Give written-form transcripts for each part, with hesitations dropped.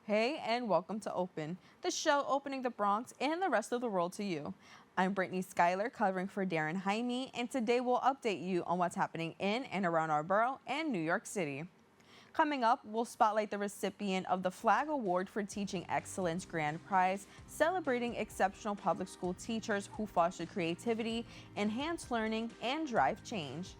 Hey, and welcome to Open, the show opening the Bronx and the rest of the world to you. I'm Brittany Skyler, covering for Darren Jaime, and today we'll update you on what's happening in and around our borough and New York City. Coming up, we'll spotlight the recipient of the Flag Award for Teaching Excellence Grand Prize, celebrating exceptional public school teachers who foster creativity, enhance learning, and drive change.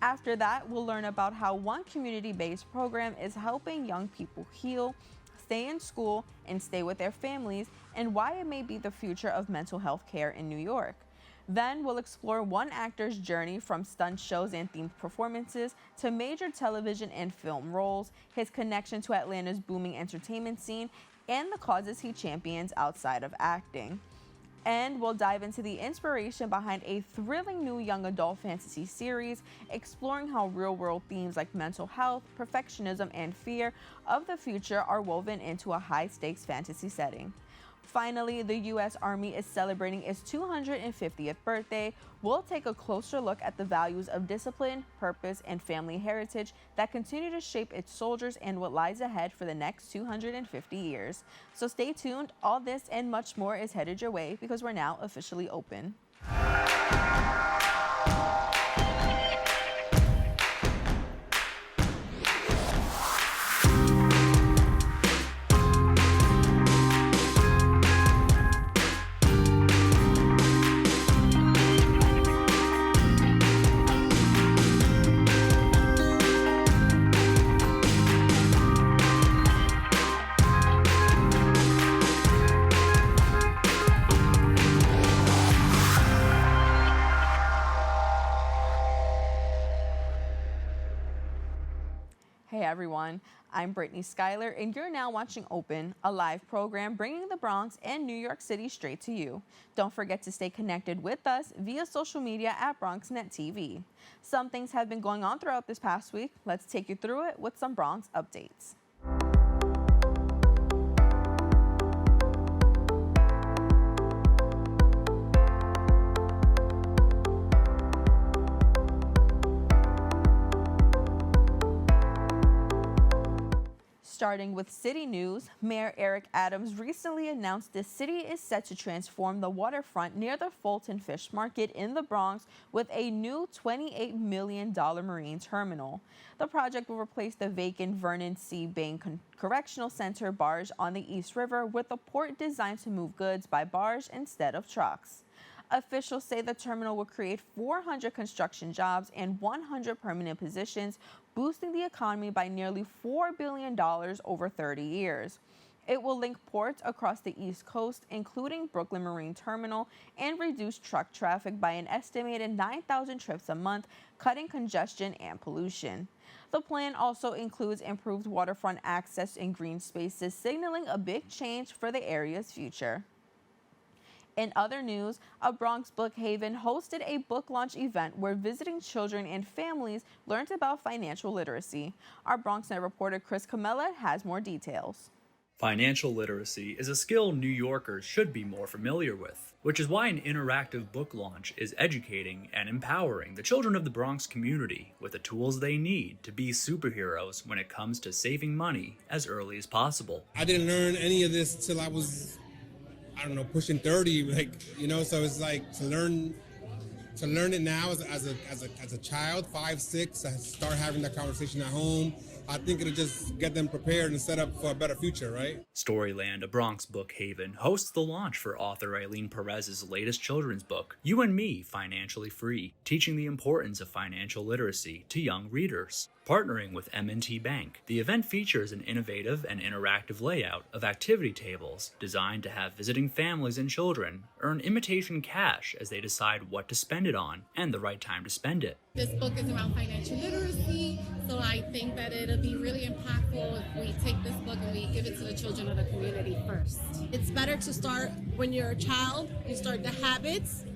After that, we'll learn about how one community-based program is helping young people heal, stay in school, and stay with their families, and why it may be the future of mental health care in New York. Then we'll explore one actor's journey from stunt shows and themed performances to major television and film roles, his connection to Atlanta's booming entertainment scene, and the causes he champions outside of acting. And we'll dive into the inspiration behind a thrilling new young adult fantasy series, exploring how real-world themes like mental health, perfectionism, and fear of the future are woven into a high-stakes fantasy setting. Finally, the U.S. Army is celebrating its 250th birthday. We'll take a closer look at the values of discipline, purpose, and family heritage that continue to shape its soldiers and what lies ahead for the next 250 years. So stay tuned. All this and much more is headed your way because we're now officially open. Hey everyone, I'm Brittany Skyler, and you're now watching Open, a live program bringing the Bronx and New York City straight to you. Don't forget to stay connected with us via social media at BronxNet TV. Some things have been going on throughout this past week. Let's take you through it with some Bronx updates. Starting with city news, Mayor Eric Adams recently announced the city is set to transform the waterfront near the Fulton Fish Market in the Bronx with a new $28 million marine terminal. The project will replace the vacant Vernon C. Bain Correctional Center barge on the East River with a port designed to move goods by barge instead of trucks. Officials say the terminal will create 400 construction jobs and 100 permanent positions, boosting the economy by nearly $4 billion over 30 years. It will link ports across the East Coast, including Brooklyn Marine Terminal, and reduce truck traffic by an estimated 9,000 trips a month, cutting congestion and pollution. The plan also includes improved waterfront access and green spaces, signaling a big change for the area's future. In other news, a Bronx book haven hosted a book launch event where visiting children and families learned about financial literacy. Our BronxNet reporter Chris Camella has more details. Financial literacy is a skill New Yorkers should be more familiar with, which is why an interactive book launch is educating and empowering the children of the Bronx community with the tools they need to be superheroes when it comes to saving money as early as possible. I didn't learn any of this till I was pushing 30, so it's like to learn it now as a child, 5, 6, I start having that conversation at home. I think it'll just get them prepared and set up for a better future, right? Storyland, a Bronx book haven, hosts the launch for author Eileen Perez's latest children's book, You and Me, Financially Free, teaching the importance of financial literacy to young readers. Partnering with M&T Bank, the event features an innovative and interactive layout of activity tables designed to have visiting families and children earn imitation cash as they decide what to spend it on and the right time to spend it. This book is about financial literacy, so I think that it'll be really impactful if we take this book and we give it to the children of the community first. It's better to start when you're a child, you start the habits,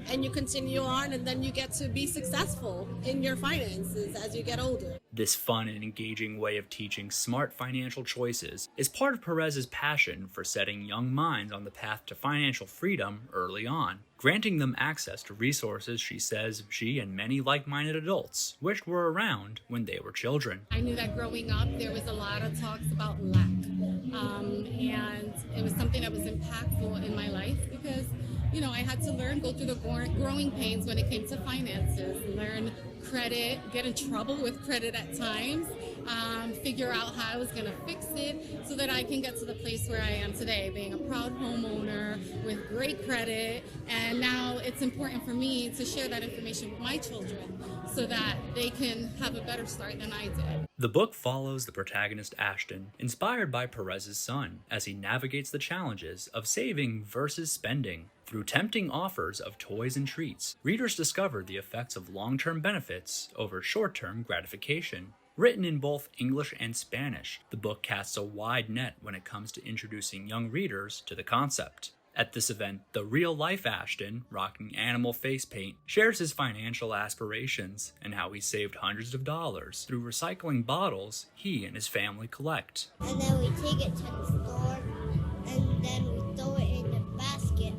and you continue on, and then you get to be successful in your finances as you get older. This fun and engaging way of teaching smart financial choices is part of Perez's passion for setting young minds on the path to financial freedom early on, granting them access to resources she says she and many like-minded adults wished were around when they were children. I knew that growing up there was a lot of talks about lack. And it was something that was impactful in my life because, you know, I had to go through the growing pains when it came to finances, learn credit, get in trouble with credit at times, figure out how I was going to fix it so that I can get to the place where I am today, being a proud homeowner with great credit. And now it's important for me to share that information with my children so that they can have a better start than I did. The book follows the protagonist Ashton, inspired by Perez's son, as he navigates the challenges of saving versus spending. Through tempting offers of toys and treats, readers discover the effects of long-term benefits over short-term gratification. Written in both English and Spanish, the book casts a wide net when it comes to introducing young readers to the concept. At this event, the real-life Ashton, rocking animal face paint, shares his financial aspirations and how he saved hundreds of dollars through recycling bottles he and his family collect. And then we take it to the store, and then we throw it in the basket,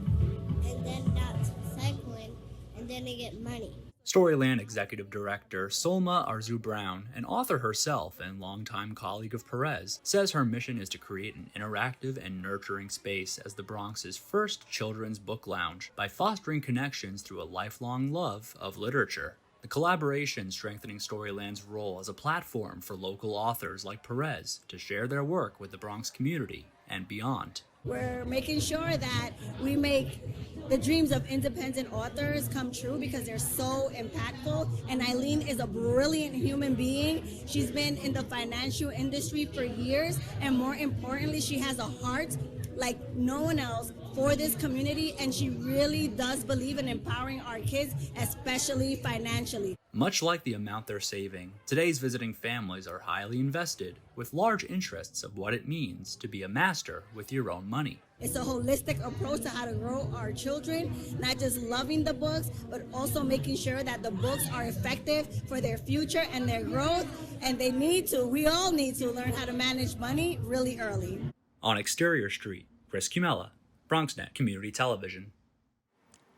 and then that's recycling, and then they get money. Storyland Executive Director Solma Arzu-Brown, an author herself and longtime colleague of Perez, says her mission is to create an interactive and nurturing space as the Bronx's first children's book lounge by fostering connections through a lifelong love of literature. The collaboration strengthening Storyland's role as a platform for local authors like Perez to share their work with the Bronx community and beyond. We're making sure that we make the dreams of independent authors come true because they're so impactful. And Eileen is a brilliant human being. She's been in the financial industry for years, and more importantly, she has a heart like no one else for this community, and she really does believe in empowering our kids, especially financially. Much like the amount they're saving, today's visiting families are highly invested with large interests of what it means to be a master with your own money. It's a holistic approach to how to grow our children, not just loving the books, but also making sure that the books are effective for their future and their growth. And we all need to learn how to manage money really early. On Exterior Street, Chris Cumella, BronxNet Community Television.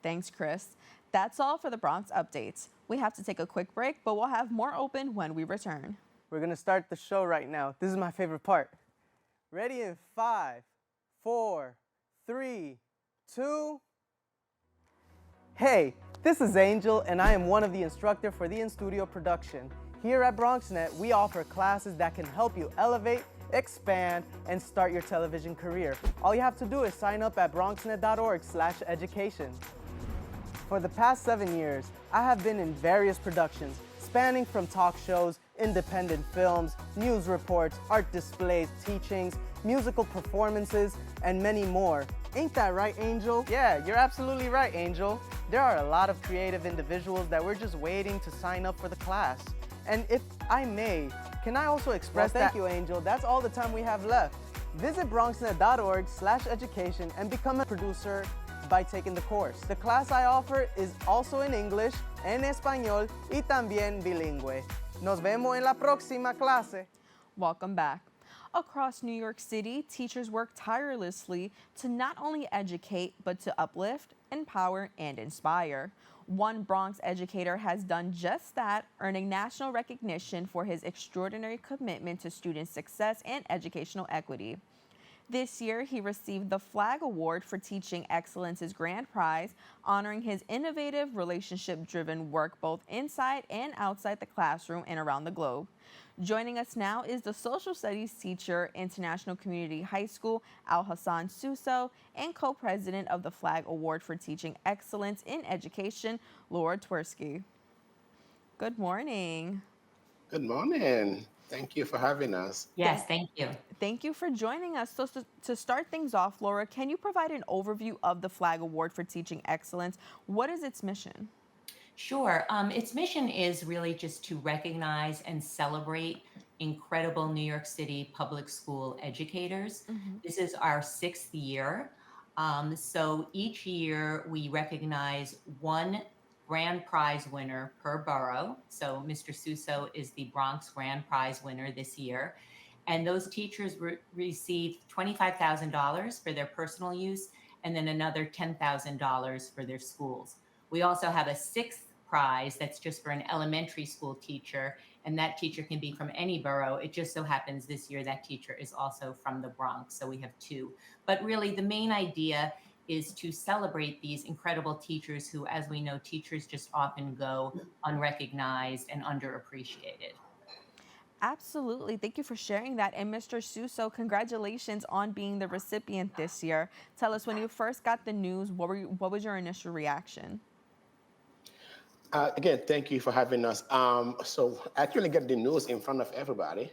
Thanks, Chris. That's all for the Bronx Updates. We have to take a quick break, but we'll have more open when we return. We're going to start the show right now. This is my favorite part. Ready in 5, 4, 3, 2. Hey, this is Angel, and I am one of the instructors for the in-studio production. Here at BronxNet, we offer classes that can help you elevate, expand, and start your television career. All you have to do is sign up at bronxnet.org/education. For the past 7 years, I have been in various productions, spanning from talk shows, independent films, news reports, art displays, teachings, musical performances, and many more. Ain't that right, Angel? Yeah, you're absolutely right, Angel. There are a lot of creative individuals that we're just waiting to sign up for the class. And if I may, can I also express thank you, Angel. That's all the time we have left. Visit bronxnet.org/education and become a producer by taking the course. The class I offer is also in English, en español y también bilingüe. Nos vemos en la próxima clase. Welcome back. Across New York City, teachers work tirelessly to not only educate, but to uplift, empower, and inspire. One Bronx educator has done just that, earning national recognition for his extraordinary commitment to student success and educational equity. This year, he received the Flag Award for Teaching Excellence's Grand Prize, honoring his innovative, relationship-driven work both inside and outside the classroom and around the globe. Joining us now is the social studies teacher, International Community High School, Alhassan Susso, and co-president of the Flag Award for Teaching Excellence in Education, Laura Twersky. Good morning. Good morning. Thank you for having us. Yes, thank you. Thank you for joining us. So to start things off, Laura, can you provide an overview of the Flag Award for Teaching Excellence? What is its mission? Sure. Its mission is really just to recognize and celebrate incredible New York City public school educators. This is our 6th year. So each year we recognize one grand prize winner per borough. So Mr. Susso is the Bronx grand prize winner this year. And those teachers received $25,000 for their personal use and then another $10,000 for their schools. We also have a 6th prize that's just for an elementary school teacher, And that teacher can be from any borough. It just so happens this year that teacher is also from the Bronx. So we have two. But really, the main idea is to celebrate these incredible teachers who, as we know, teachers just often go unrecognized and underappreciated. Absolutely. Thank you for sharing that. And Mr. Suso, congratulations on being the recipient this year. Tell us, when you first got the news, what was your initial reaction? Again, thank you for having us. So I actually get the news in front of everybody.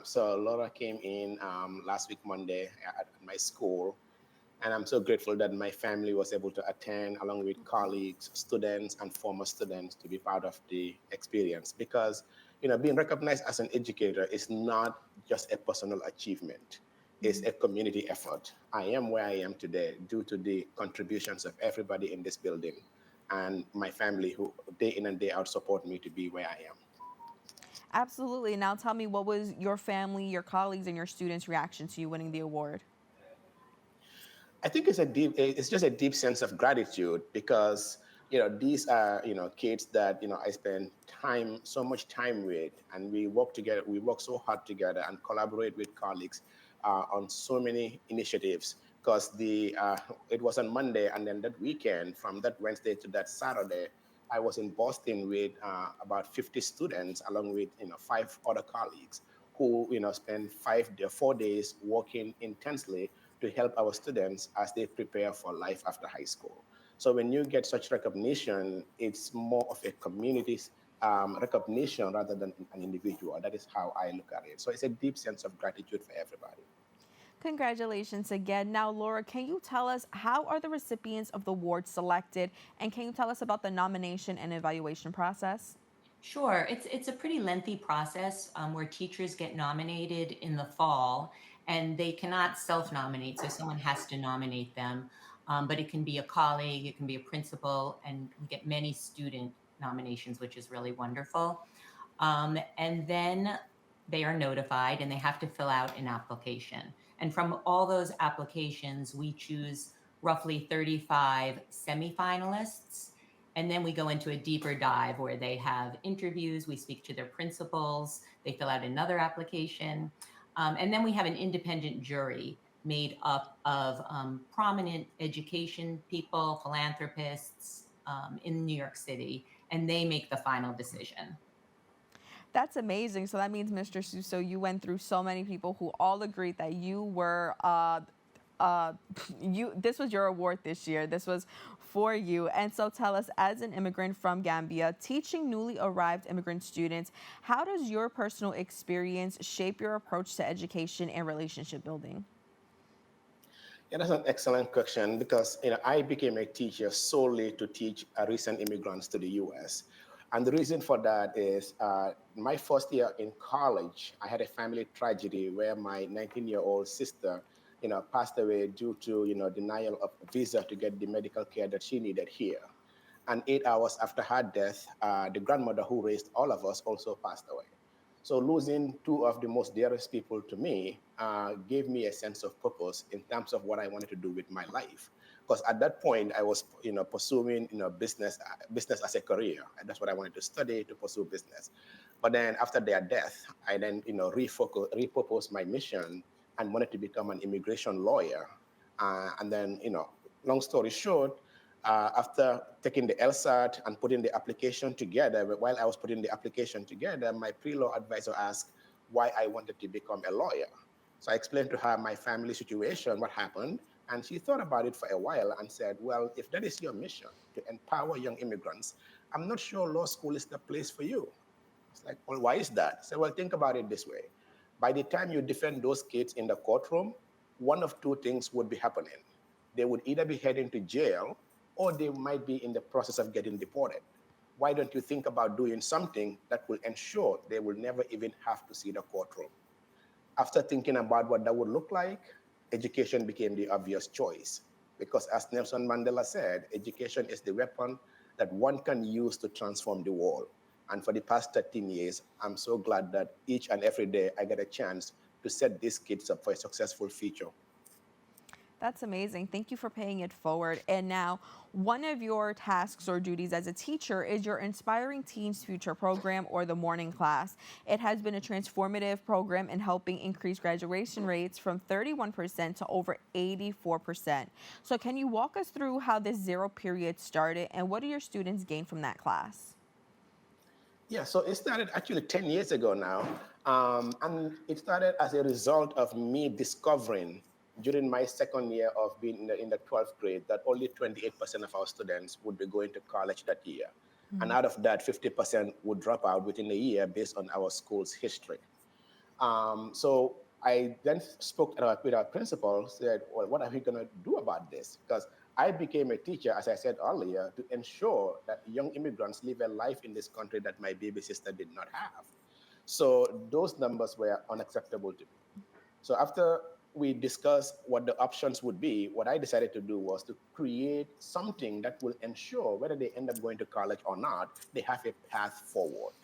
So Laura came in last week, Monday, at my school. And I'm so grateful that my family was able to attend, along with colleagues, students, and former students, to be part of the experience. Because, being recognized as an educator is not just a personal achievement. It's a community effort. I am where I am today due to the contributions of everybody in this building and my family, who day in and day out support me to be where I am. Absolutely. Now tell me, what was your family, your colleagues, and your students' reaction to you winning the award? I think it's just a deep sense of gratitude, because these are kids that I spend so much time with, and we work together. We work so hard together and collaborate with colleagues on so many initiatives. Because it was on Monday, and then that weekend, from that Wednesday to that Saturday, I was in Boston with about 50 students, along with 5 other colleagues, who spend 4 days working intensely to help our students as they prepare for life after high school. So when you get such recognition, it's more of a community recognition rather than an individual. That is how I look at it. So it's a deep sense of gratitude for everybody. Congratulations again. Now, Laura, can you tell us, how are the recipients of the award selected? And can you tell us about the nomination and evaluation process? Sure. It's a pretty lengthy process where teachers get nominated in the fall, and they cannot self-nominate, so someone has to nominate them. But it can be a colleague, it can be a principal, and we get many student nominations, which is really wonderful. And then they are notified, and they have to fill out an application. And from all those applications, we choose roughly 35 semifinalists. And then we go into a deeper dive where they have interviews, we speak to their principals, they fill out another application. And then we have an independent jury made up of prominent education people, philanthropists in New York City, and they make the final decision. That's amazing. So that means, Mr. Suso, you went through so many people who all agreed that you were this was your award this year. This was for you. And so tell us, as an immigrant from Gambia, teaching newly arrived immigrant students, how does your personal experience shape your approach to education and relationship building? Yeah, that's an excellent question, because I became a teacher solely to teach recent immigrants to the U.S. And the reason for that is my first year in college, I had a family tragedy where my 19-year-old sister passed away due to denial of visa to get the medical care that she needed here. And 8 hours after her death, the grandmother who raised all of us also passed away. So losing 2 of the most dearest people to me gave me a sense of purpose in terms of what I wanted to do with my life. Because at that point, I was pursuing business as a career, and that's what I wanted to study, to pursue business. But then after their death, I then repurposed my mission and wanted to become an immigration lawyer. And then long story short, after taking the LSAT and putting the application together, while I was putting the application together, my pre-law advisor asked why I wanted to become a lawyer. So I explained to her my family situation, what happened, and she thought about it for a while and said, well, if that is your mission, to empower young immigrants, I'm not sure law school is the place for you. It's like, well, why is that? I said, well, think about it this way. By the time you defend those kids in the courtroom, one of two things would be happening. They would either be heading to jail, or they might be in the process of getting deported. Why don't you think about doing something that will ensure they will never even have to see the courtroom? After thinking about what that would look like, education became the obvious choice. Because as Nelson Mandela said, education is the weapon that one can use to transform the world. And for the past 13 years, I'm so glad that each and every day I get a chance to set these kids up for a successful future. That's amazing. Thank you for paying it forward. And now, one of your tasks or duties as a teacher is your Inspiring Teens Future program, or the morning class. It has been a transformative program in helping increase graduation rates from 31% to over 84%. So can you walk us through how this zero period started, and what do your students gain from that class? Yeah, so it started actually 10 years ago now. And it started as a result of me discovering during my second year of being in the 12th grade that only 28% of our students would be going to college that year. Mm-hmm. And out of that, 50% would drop out within a year based on our school's history. So I then spoke with our principal, said, well, what are we going to do about this? Because I became a teacher, as I said earlier, to ensure that young immigrants live a life in this country that my baby sister did not have. So those numbers were unacceptable to me. So after we discussed what the options would be, what I decided to do was to create something that will ensure whether they end up going to college or not, they have a path forward.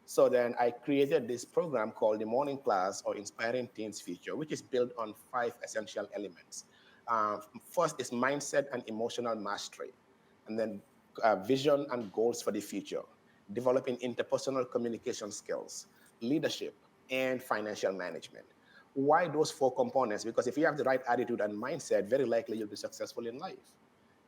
So then I created this program called the Morning Class, or Inspiring Teens Future, which is built on 5 essential elements. First is mindset and emotional mastery, and then vision and goals for the future, developing interpersonal communication skills, leadership, and financial management. Why those 4 components? Because if you have the right attitude and mindset, very likely you'll be successful in life.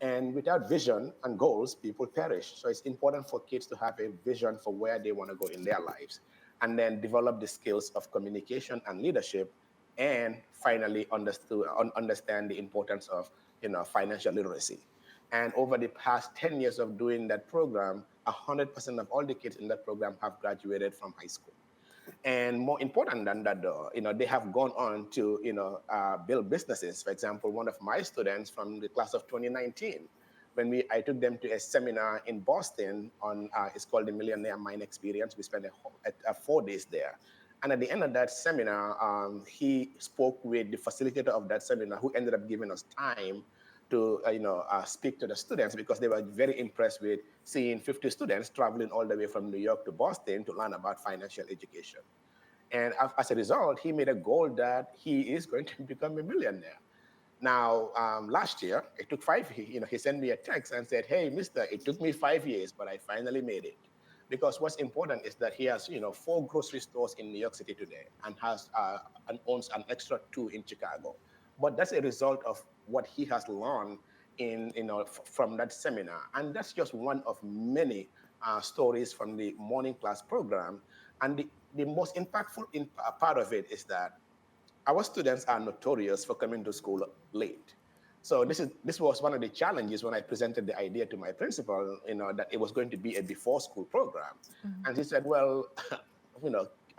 And without vision and goals, people perish. So it's important for kids to have a vision for where they want to go in their lives, and then develop the skills of communication and leadership, and finally understand the importance of financial literacy. And over the past 10 years of doing that program, 100% of all the kids in that program have graduated from high school. And more important than that, though, they have gone on to, build businesses. For example, one of my students from the class of 2019, when I took them to a seminar in Boston on, it's called the Millionaire Mind Experience. We spent 4 days there. And at the end of that seminar, he spoke with the facilitator of that seminar, who ended up giving us time to speak to the students, because they were very impressed with seeing 50 students traveling all the way from New York to Boston to learn about financial education. And as a result, he made a goal that he is going to become a millionaire. Now, last year, it took 5, he sent me a text and said, hey, mister, it took me 5 years, but I finally made it. Because what's important is that he has, 4 grocery stores in New York City today, and has and owns an extra 2 in Chicago. But that's a result of what he has learned from that seminar. And that's just one of many stories from the morning class program. And the most impactful part of it is that our students are notorious for coming to school late. So this was one of the challenges when I presented the idea to my principal, that it was going to be a before school program. Mm-hmm. And he said, well,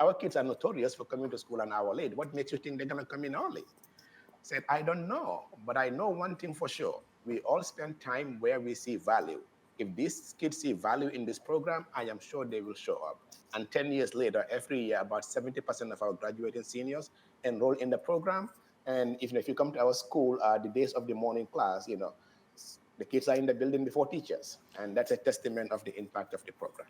our kids are notorious for coming to school an hour late. What makes you think they're going to come in early? I said, I don't know, but I know one thing for sure. We all spend time where we see value. If these kids see value in this program, I am sure they will show up. And 10 years later, every year, about 70% of our graduating seniors enroll in the program. And if you come to our school, the days of the morning class, the kids are in the building before teachers. And that's a testament of the impact of the program.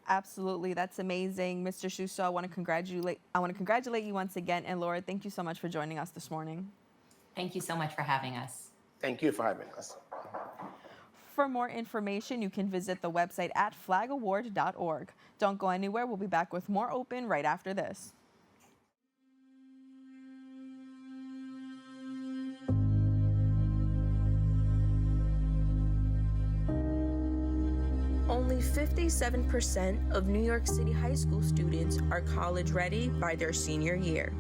Absolutely. That's amazing. Mr. Susso, I want to congratulate you once again. And Laura, thank you so much for joining us this morning. Thank you so much for having us. Thank you for having us. For more information, you can visit the website at flagaward.org. Don't go anywhere. We'll be back with more Open right after this. Only 57% of New York City high school students are college ready by their senior year.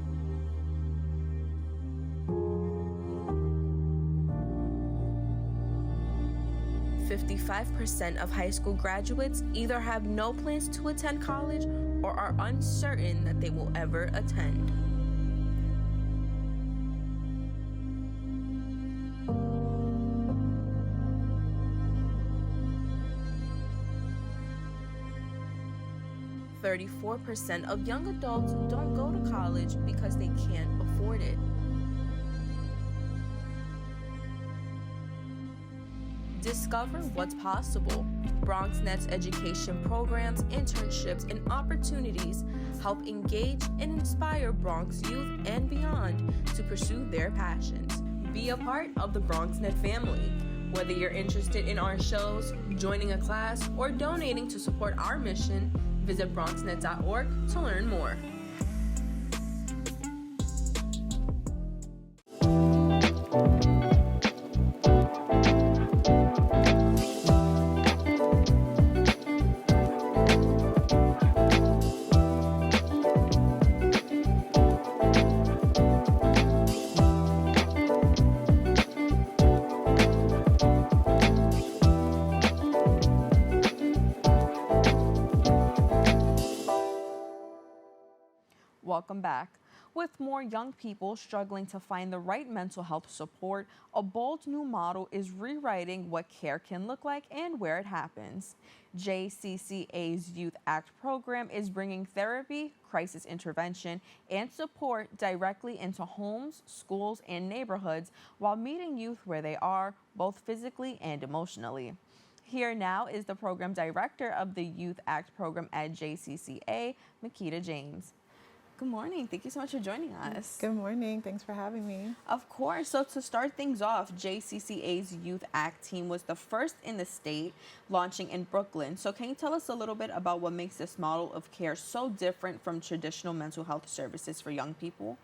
.5% of high school graduates either have no plans to attend college or are uncertain that they will ever attend. .34% of young adults don't go to college because they can't afford it. Discover what's possible. BronxNet's education programs, internships, and opportunities help engage and inspire Bronx youth and beyond to pursue their passions. Be a part of the BronxNet family. Whether you're interested in our shows, joining a class, or donating to support our mission, visit BronxNet.org to learn more. Welcome back. With more young people struggling to find the right mental health support, a bold new model is rewriting what care can look like and where it happens. JCCA's Youth Act program is bringing therapy, crisis intervention, and support directly into homes, schools, and neighborhoods while meeting youth where they are, both physically and emotionally. Here now is the program director of the Youth Act program at JCCA, McQuita James. Good morning. Thank you so much for joining us. Good morning. Thanks for having me. Of course. So to start things off, JCCA's Youth Act team was the first in the state, launching in Brooklyn. So can you tell us a little bit about what makes this model of care so different from traditional mental health services for young people?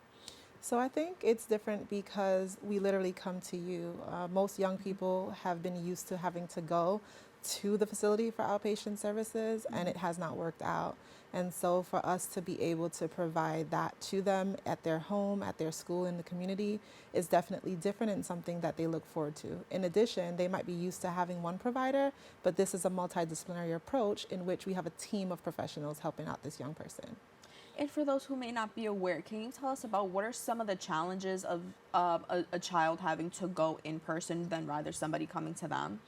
So I think it's different because we literally come to you. Most young people have been used to having to go to the facility for outpatient services, and it has not worked out. And so for us to be able to provide that to them at their home, at their school, in the community is definitely different and something that they look forward to. In addition, they might be used to having one provider, but this is a multidisciplinary approach in which we have a team of professionals helping out this young person. And for those who may not be aware, can you tell us about what are some of the challenges of a child having to go in person than rather somebody coming to them?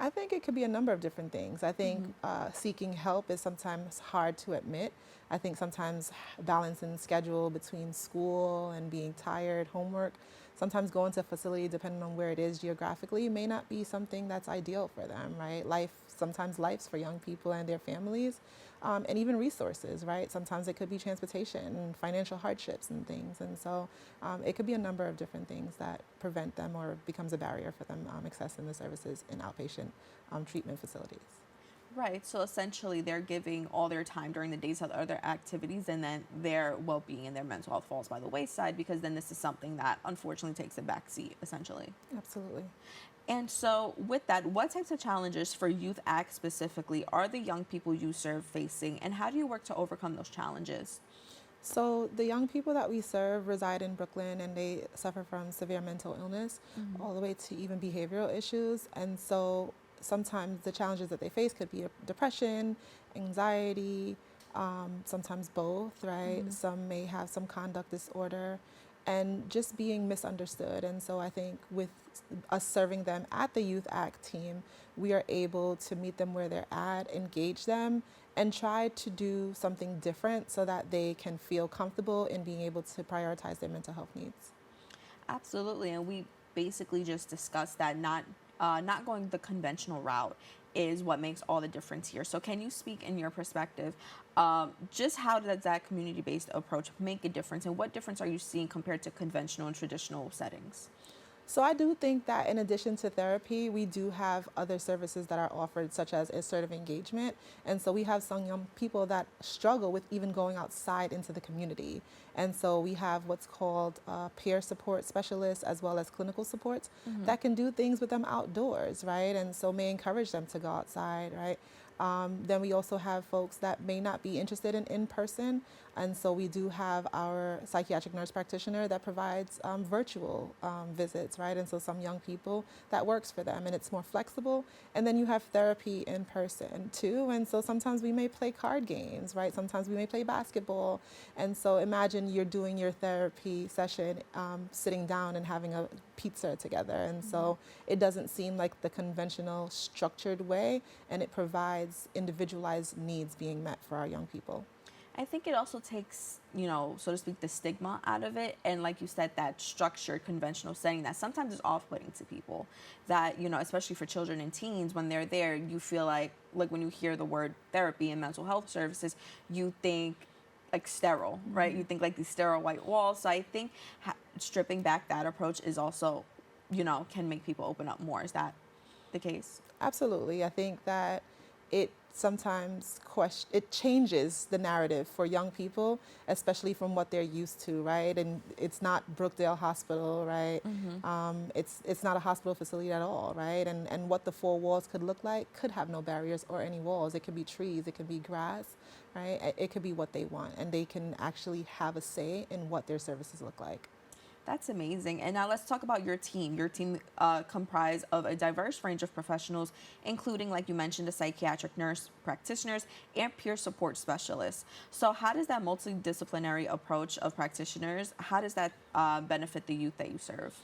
I think it could be a number of different things. I think seeking help is sometimes hard to admit. I think sometimes balancing schedule between school and being tired, homework, sometimes going to a facility, depending on where it is geographically, may not be something that's ideal for them, right? Sometimes life's for young people and their families, and even resources, right? Sometimes it could be transportation and financial hardships and things. And so it could be a number of different things that prevent them or becomes a barrier for them accessing the services in outpatient treatment facilities. Right. So essentially they're giving all their time during the days to other activities, and then their well-being and their mental health falls by the wayside because then this is something that unfortunately takes a back seat, essentially. Absolutely. And so with that, what types of challenges for Youth Act specifically are the young people you serve facing, and how do you work to overcome those challenges? So the young people that we serve reside in Brooklyn, and they suffer from severe mental illness all the way to even behavioral issues. And so sometimes the challenges that they face could be depression, anxiety, sometimes both, right? Some may have some conduct disorder and just being misunderstood. And so I think with us serving them at the Youth Act team, we are able to meet them where they're at, engage them, and try to do something different so that they can feel comfortable in being able to prioritize their mental health needs. Absolutely. And we basically just discussed that not going the conventional route is what makes all the difference here. So can you speak in your perspective, just how does that community-based approach make a difference, and what difference are you seeing compared to conventional and traditional settings? So I do think that in addition to therapy, we do have other services that are offered, such as assertive engagement. And so we have some young people that struggle with even going outside into the community. And so we have what's called peer support specialists as well as clinical supports that can do things with them outdoors, right? And so may encourage them to go outside, right? Then we also have folks that may not be interested in person. And so we do have our psychiatric nurse practitioner that provides virtual visits, right? And so some young people, that works for them and it's more flexible. And then you have therapy in person too. And so sometimes we may play card games, right? Sometimes we may play basketball. And so imagine you're doing your therapy session, sitting down and having a pizza together. And so it doesn't seem like the conventional structured way, and it provides individualized needs being met for our young people. I think it also takes, so to speak, the stigma out of it. And like you said, that structured conventional setting that sometimes is off-putting to people, that, especially for children and teens, when they're there, you feel like when you hear the word therapy and mental health services, you think like sterile, right? You think like these sterile white walls. So I think stripping back that approach is also can make people open up more. Is that the case? Absolutely. I think that it sometimes it changes the narrative for young people, especially from what they're used to, right? And it's not Brookdale Hospital, right? It's not a hospital facility at all, right? And what the four walls could look like could have no barriers or any walls. It could be trees, it could be grass, right? It could be what they want, and they can actually have a say in what their services look like. That's amazing. And now let's talk about your team. Your team comprised of a diverse range of professionals, including, like you mentioned, a psychiatric nurse practitioners and peer support specialists. So how does that multidisciplinary approach of practitioners, how does that benefit the youth that you serve?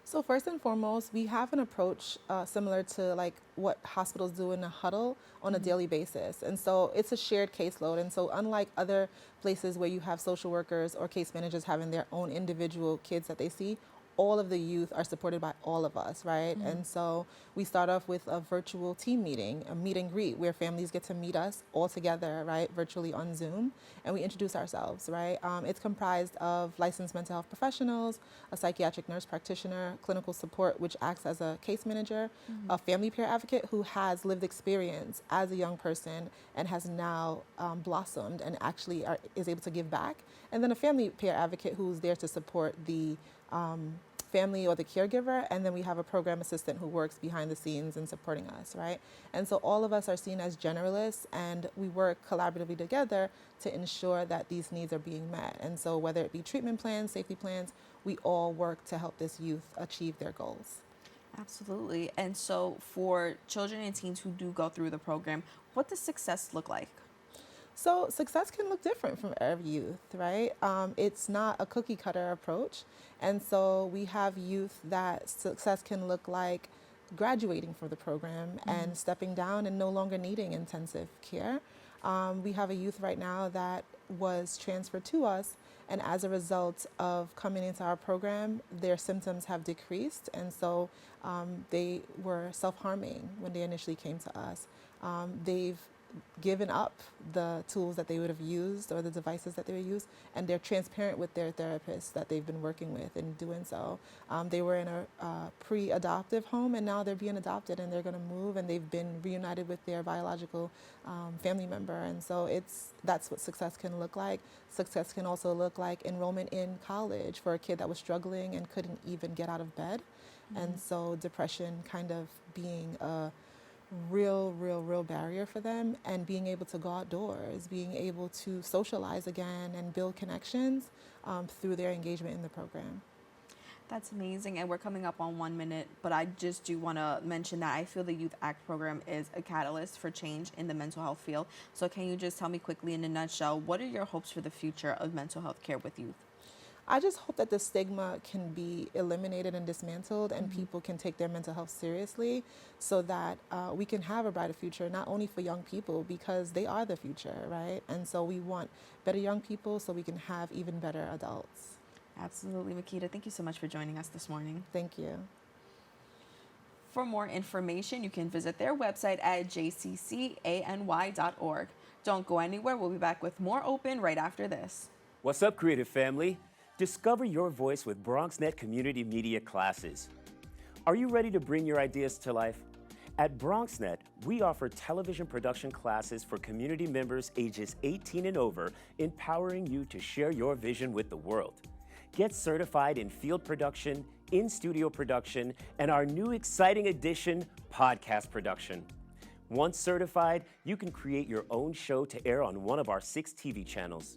So first and foremost, we have an approach similar to like what hospitals do in a huddle on a daily basis. And so it's a shared caseload. And so unlike other places where you have social workers or case managers having their own individual kids that they see, all of the youth are supported by all of us, right? And so we start off with a virtual team meeting, a meet and greet, where families get to meet us all together, right, virtually on Zoom, and we introduce ourselves, right? It's comprised of licensed mental health professionals, a psychiatric nurse practitioner, clinical support, which acts as a case manager, a family peer advocate who has lived experience as a young person and has now blossomed and actually is able to give back, and then a family peer advocate who's there to support the family or the caregiver, and then we have a program assistant who works behind the scenes and supporting us, right? And so all of us are seen as generalists, and we work collaboratively together to ensure that these needs are being met. And so whether it be treatment plans, safety plans, we all work to help this youth achieve their goals. Absolutely. And so for children and teens who do go through the program, what does success look like? So success can look different from every youth, right? It's not a cookie cutter approach. And so we have youth that success can look like graduating from the program and stepping down and no longer needing intensive care. We have a youth right now that was transferred to us, and as a result of coming into our program, their symptoms have decreased, and so they were self-harming when they initially came to us. They've given up the tools that they would have used or the devices that they would use, and they're transparent with their therapists that they've been working with in doing so. They were in a pre-adoptive home, and now they're being adopted, and they're going to move, and they've been reunited with their biological family member. And so that's what success can look like. Success can also look like enrollment in college for a kid that was struggling and couldn't even get out of bed. And so depression kind of being a real barrier for them, and being able to go outdoors, being able to socialize again and build connections through their engagement in the program. That's amazing. And we're coming up on 1 minute, but I just do want to mention that I feel the Youth Act program is a catalyst for change in the mental health field. So can you just tell me quickly in a nutshell, what are your hopes for the future of mental health care with youth? I just hope that the stigma can be eliminated and dismantled, and people can take their mental health seriously, so that we can have a brighter future, not only for young people, because they are the future, right? And so we want better young people so we can have even better adults. Absolutely. McQuita, thank you so much for joining us this morning. Thank you. For more information, you can visit their website at jccany.org. Don't go anywhere. We'll be back with more Open right after this. What's up, creative family? Discover your voice with BronxNet Community Media classes. Are you ready to bring your ideas to life? At BronxNet, we offer television production classes for community members ages 18 and over, empowering you to share your vision with the world. Get certified in field production, in-studio production, and our new exciting addition, podcast production. Once certified, you can create your own show to air on one of our 6 TV channels.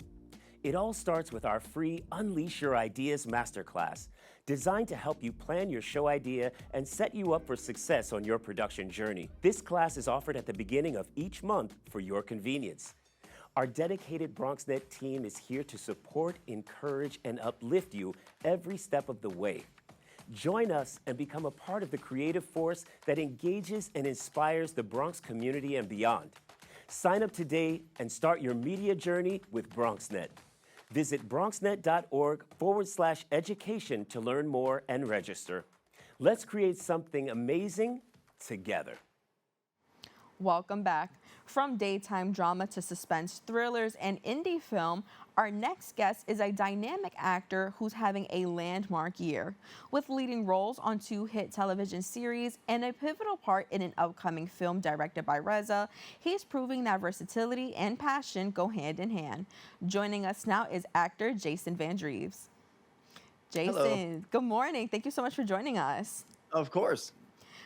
It all starts with our free Unleash Your Ideas Masterclass, designed to help you plan your show idea and set you up for success on your production journey. This class is offered at the beginning of each month for your convenience. Our dedicated BronxNet team is here to support, encourage, and uplift you every step of the way. Join us and become a part of the creative force that engages and inspires the Bronx community and beyond. Sign up today and start your media journey with BronxNet. Visit bronxnet.org/education to learn more and register. Let's create something amazing together. Welcome back. From daytime drama to suspense thrillers and indie film, our next guest is a dynamic actor who's having a landmark year. With leading roles on 2 hit television series and a pivotal part in an upcoming film directed by Reza, he's proving that versatility and passion go hand in hand. Joining us now is actor Jason Vendryes. Jason, Hello. good morning. Thank you so much for joining us. Of course.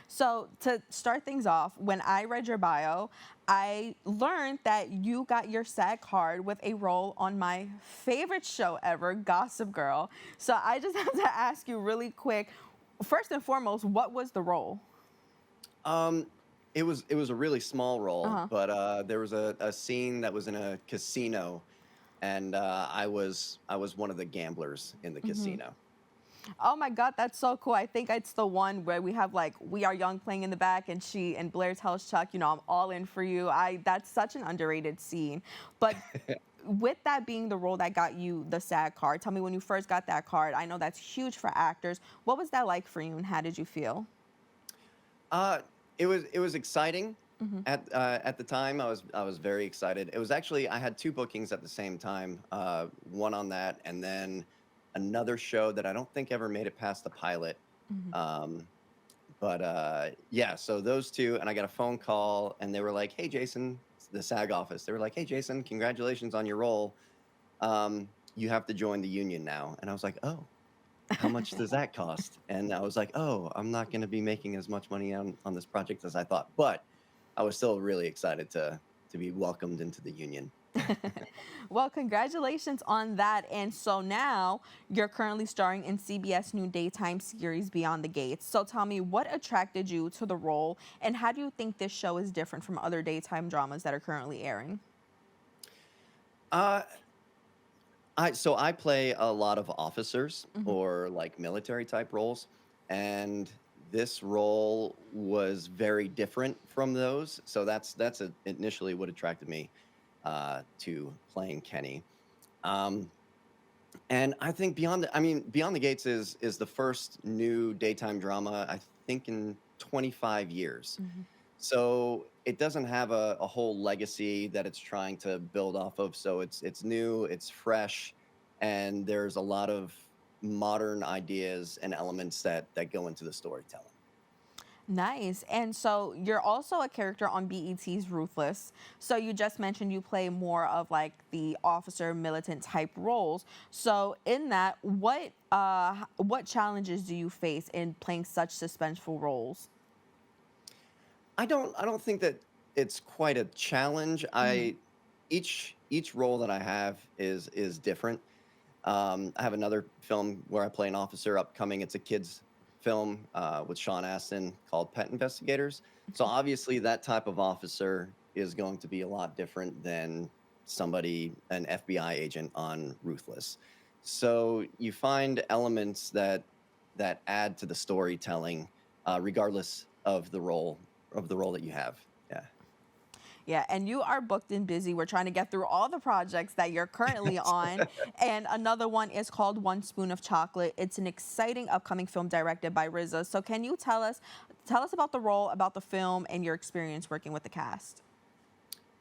So to start things off, when I read your bio, I learned that you got your SAG card with a role on my favorite show ever, Gossip Girl. So I just have to ask you really quick, first and foremost, what was the role? It was a really small role, Uh-huh. but there was a scene that was in a casino, and I was one of the gamblers in the casino. Oh my God, that's so cool. I think it's the one where we have like We Are Young playing in the back and Blair tells Chuck, I'm all in for you. That's such an underrated scene. But with that being the role that got you the SAG card, tell me when you first got that card. I know that's huge for actors. What was that like for you and how did you feel? It was exciting. At the time, I was very excited. It was actually I had 2 bookings at the same time. One on that, and then another show that I don't think ever made it past the pilot. Yeah, so those 2, and I got a phone call, and they were like, "Hey, Jason," the SAG office. They were like, "Hey, Jason, congratulations on your role. You have to join the union now." And I was like, "Oh, how much does that cost?" And I was like, "Oh, I'm not going to be making as much money on this project as I thought." But I was still really excited to be welcomed into the union. Well, congratulations on that. And so now you're currently starring in CBS new daytime series Beyond the Gates. So tell me, what attracted you to the role and how do you think this show is different from other daytime dramas that are currently airing? Uh, I play a lot of officers or like military type roles, and this role was very different from those. So that's initially what attracted me to playing Kenny. And I think Beyond the Gates is the first new daytime drama I think in 25 years. So it doesn't have a whole legacy that it's trying to build off of. So it's new, it's fresh, and there's a lot of modern ideas and elements that go into the storytelling. Nice. And so you're also a character on BET's Ruthless. So you just mentioned you play more of like the officer militant type roles. So in that, what challenges do you face in playing such suspenseful roles? I don't think that it's quite a challenge. Each role that I have is different. I have another film where I play an officer upcoming. It's a kid's film with Sean Astin called Pet Investigators. So obviously that type of officer is going to be a lot different than an FBI agent on Ruthless. So you find elements that add to the storytelling, regardless of the role that you have. Yeah. Yeah, and you are booked and busy. We're trying to get through all the projects that you're currently on. And another one is called One Spoon of Chocolate. It's an exciting upcoming film directed by Reza. So can you tell us about the role, about the film, and your experience working with the cast?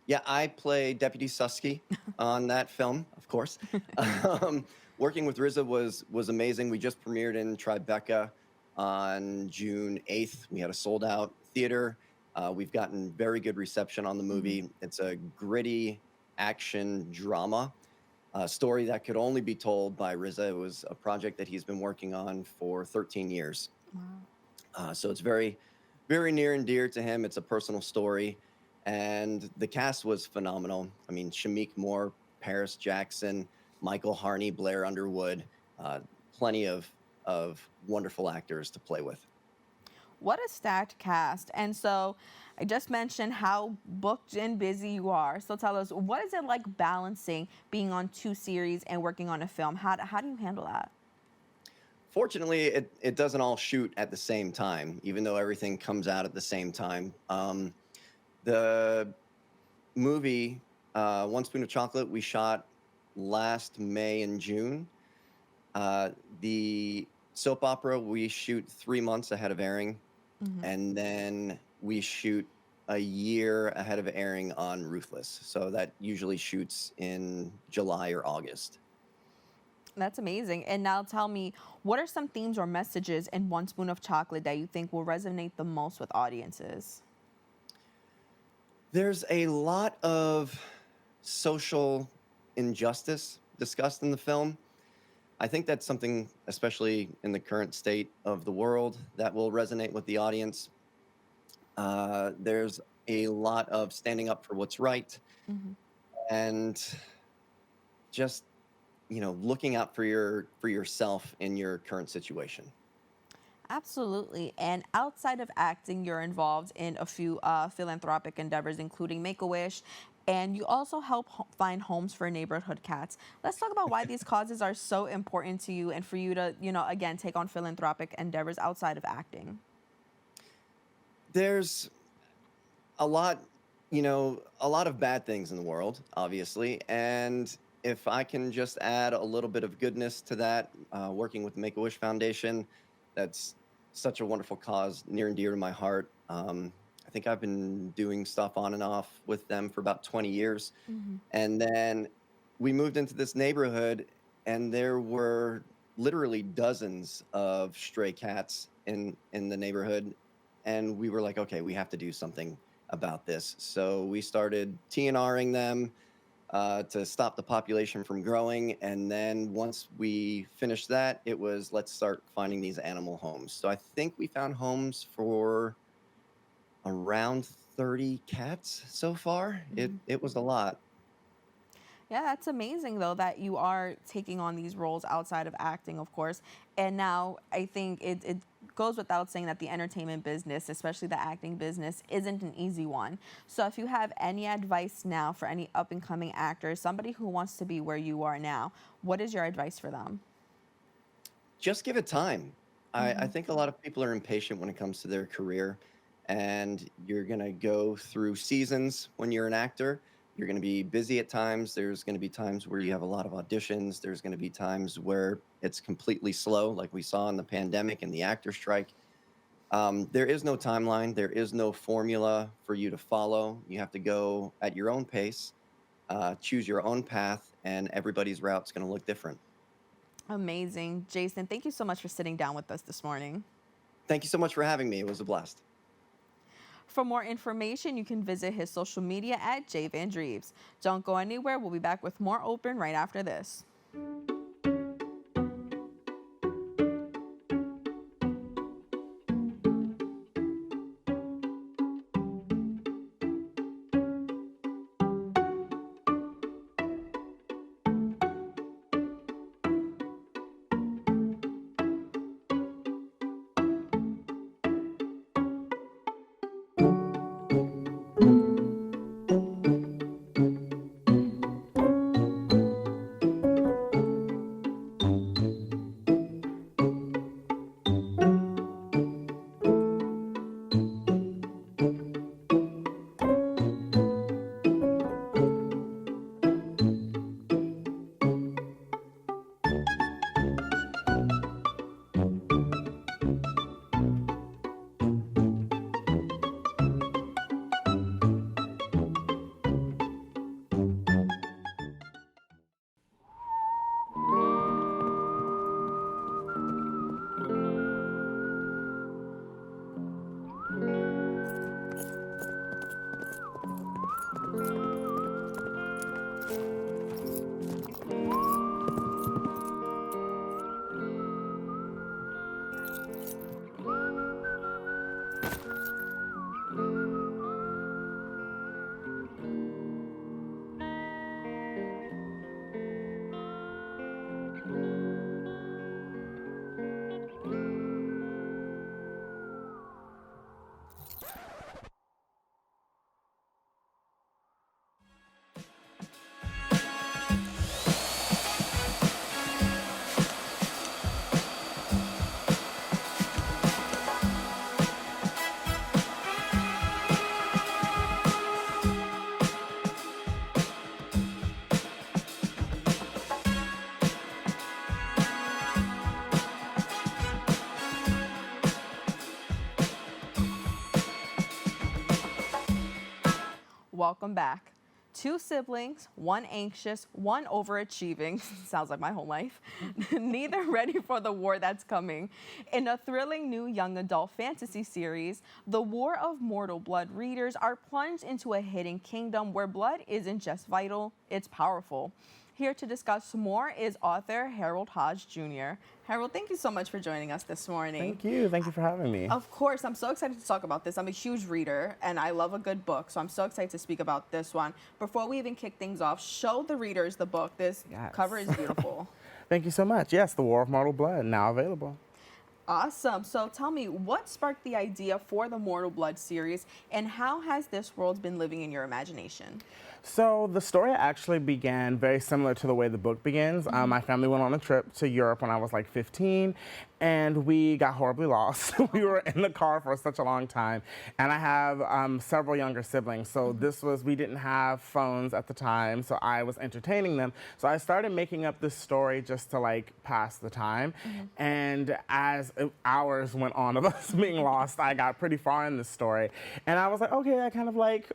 Yeah, I play Deputy Susky on that film, of course. Working with Reza was amazing. We just premiered in Tribeca on June 8th. We had a sold-out theater. We've gotten very good reception on the movie. It's a gritty action drama, a story that could only be told by Reza. It was a project that he's been working on for 13 years. Wow. So it's very, very near and dear to him. It's a personal story. And the cast was phenomenal. I mean, Shamik Moore, Paris Jackson, Michael Harney, Blair Underwood, plenty of wonderful actors to play with. What a stacked cast. And so I just mentioned how booked and busy you are. So tell us, what is it like balancing being on 2 series and working on a film? How do you handle that? Fortunately, it doesn't all shoot at the same time, even though everything comes out at the same time. The movie, One Spoon of Chocolate, we shot last May and June. The soap opera, we shoot 3 months ahead of airing. And then we shoot a year ahead of airing on Ruthless. So that usually shoots in July or August. That's amazing. And now tell me, what are some themes or messages in One Spoon of Chocolate that you think will resonate the most with audiences? There's a lot of social injustice discussed in the film. I think that's something, especially in the current state of the world, that will resonate with the audience. There's a lot of standing up for what's right and just, looking out for yourself in your current situation. Absolutely. And outside of acting, you're involved in a few philanthropic endeavors, including Make-A-Wish, and you also help find homes for neighborhood cats. Let's talk about why these causes are so important to you and for you to, again, take on philanthropic endeavors outside of acting. There's a lot of bad things in the world, obviously, and if I can just add a little bit of goodness to that, working with the Make-A-Wish Foundation, that's such a wonderful cause, near and dear to my heart. I think I've been doing stuff on and off with them for about 20 years. And then we moved into this neighborhood, and there were literally dozens of stray cats in the neighborhood. And we were like, okay, we have to do something about this. So we started TNRing them to stop the population from growing. And then once we finished that, it was, let's start finding these animal homes. So I think we found homes for around 30 cats so far. It was a lot. Yeah, that's amazing, though, that you are taking on these roles outside of acting, of course. And now I think it goes without saying that the entertainment business, especially the acting business, isn't an easy one. So if you have any advice now for any up-and-coming actors, somebody who wants to be where you are now, what is your advice for them? Just give it time. I think a lot of people are impatient when it comes to their career, and you're going to go through seasons when you're an actor. You're going to be busy at times. There's going to be times where you have a lot of auditions. There's going to be times where it's completely slow, like we saw in the pandemic and the actor strike. There is no timeline. There is no formula for you to follow. You have to go at your own pace, choose your own path, and everybody's route's going to look different. Amazing. Jason, thank you so much for sitting down with us this morning. Thank you so much for having me. It was a blast. For more information, you can visit his social media at Vendryes. Don't go anywhere. We'll be back with more Open right after this. welcome back. Two siblings, one anxious, one overachieving, sounds like my whole life, neither ready for the war that's coming. In a thrilling new young adult fantasy series, the War of Mortal Blood readers are plunged into a hidden kingdom where blood isn't just vital, it's powerful. Here to discuss more is author Harold Hodge Jr. Harold, thank you so much for joining us this morning. Thank you. Thank you for having me. Of course. I'm so excited to talk about this. I'm a huge reader, and I love a good book, so I'm so excited to speak about this one. Before we even kick things off, show the readers the book. This cover is beautiful. Thank you so much. Yes, The War of Mortal Blood, now available. Awesome. So tell me, what sparked the idea for the Mortal Blood series, and how has this world been living in your imagination? So the story actually began very similar to the way the book begins. My family went on a trip to Europe when I was like 15, and we got horribly lost. We were in the car for such a long time, and I have several younger siblings. So we didn't have phones at the time, so I was entertaining them. So I started making up this story just to like pass the time. And as hours went on of us being lost, I got pretty far in this story, and I was like, okay, I kind of like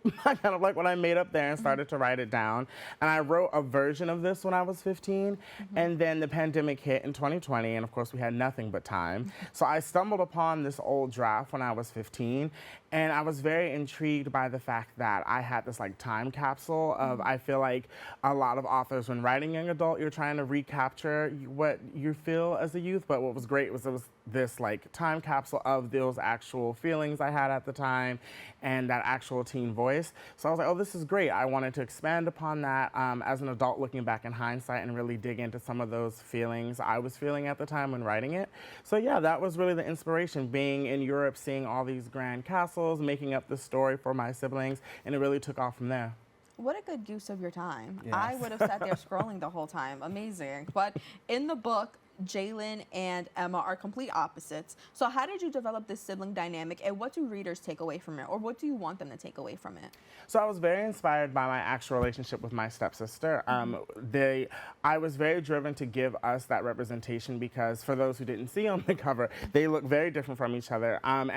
what I made up there, and started to write it down. And I wrote a version of this when I was 15, and then the pandemic hit in 2020, and of course we had nothing but time. So I stumbled upon this old draft when I was 15, and I was very intrigued by the fact that I had this like time capsule of, I feel like a lot of authors, when writing young adult, you're trying to recapture what you feel as a youth, but what was great was it was this like time capsule of those actual feelings I had at the time and that actual teen voice. So I was like, oh, this is great. I wanted to expand upon that as an adult, looking back in hindsight, and really dig into some of those feelings I was feeling at the time when writing it. So yeah, that was really the inspiration, being in Europe, seeing all these grand castles, making up the story for my siblings, and it really took off from there. What a good use of your time. Yes. I would have sat there scrolling the whole time. Amazing. But in the book, Jalen and Emma are complete opposites. So how did you develop this sibling dynamic, and what do readers take away from it, or what do you want them to take away from it? So I was very inspired by my actual relationship with my stepsister. I was very driven to give us that representation because, for those who didn't see on the cover, they look very different from each other. And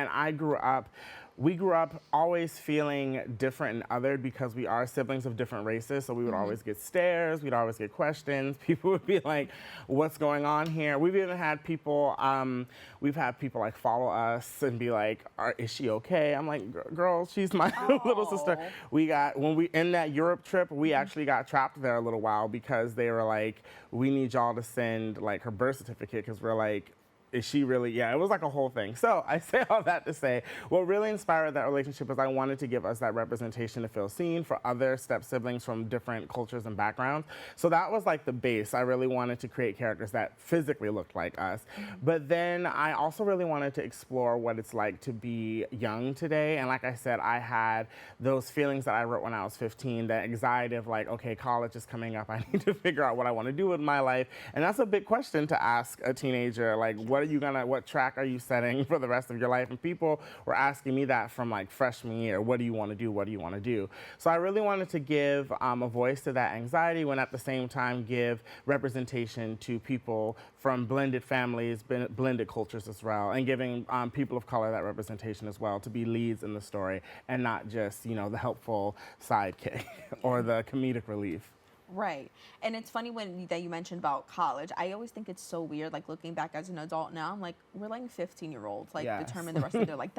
we grew up always feeling different and othered because we are siblings of different races. So we would always get stares, we'd always get questions. People would be like, what's going on here? We've even had people, like follow us and be like, is she okay? I'm like, girl, she's my little sister. In that Europe trip, we actually got trapped there a little while because they were like, we need y'all to send like her birth certificate, because we're like, is she really? Yeah, it was like a whole thing. So I say all that to say, what really inspired that relationship is I wanted to give us that representation to feel seen for other step siblings from different cultures and backgrounds. So that was like the base. I really wanted to create characters that physically looked like us. But then I also really wanted to explore what it's like to be young today. And like I said, I had those feelings that I wrote when I was 15, the anxiety of like, okay, college is coming up. I need to figure out what I want to do with my life. And that's a big question to ask a teenager, like, what track are you setting for the rest of your life? And people were asking me that from like freshman year. What do you want to do? What do you want to do? So I really wanted to give a voice to that anxiety, when at the same time give representation to people from blended families, blended cultures as well, and giving people of color that representation as well to be leads in the story and not just, the helpful sidekick or the comedic relief. Right. And it's funny that you mentioned about college. I always think it's so weird, like looking back as an adult now, I'm like, we're like 15-year-olds, like determine the rest of their life.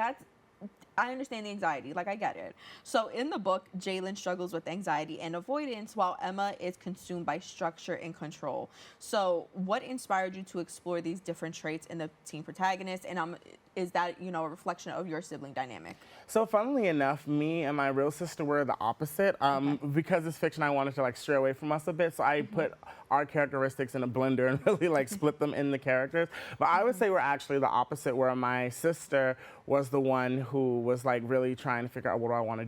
I understand the anxiety, like I get it. So in the book, Jalen struggles with anxiety and avoidance while Emma is consumed by structure and control. So what inspired you to explore these different traits in the teen protagonist? And is that, a reflection of your sibling dynamic? So funnily enough, me and my real sister were the opposite. Because it's fiction, I wanted to like stray away from us a bit. So I put our characteristics in a blender and really like split them in the characters. But I would say we're actually the opposite, where my sister was the one who was like really trying to figure out what I want to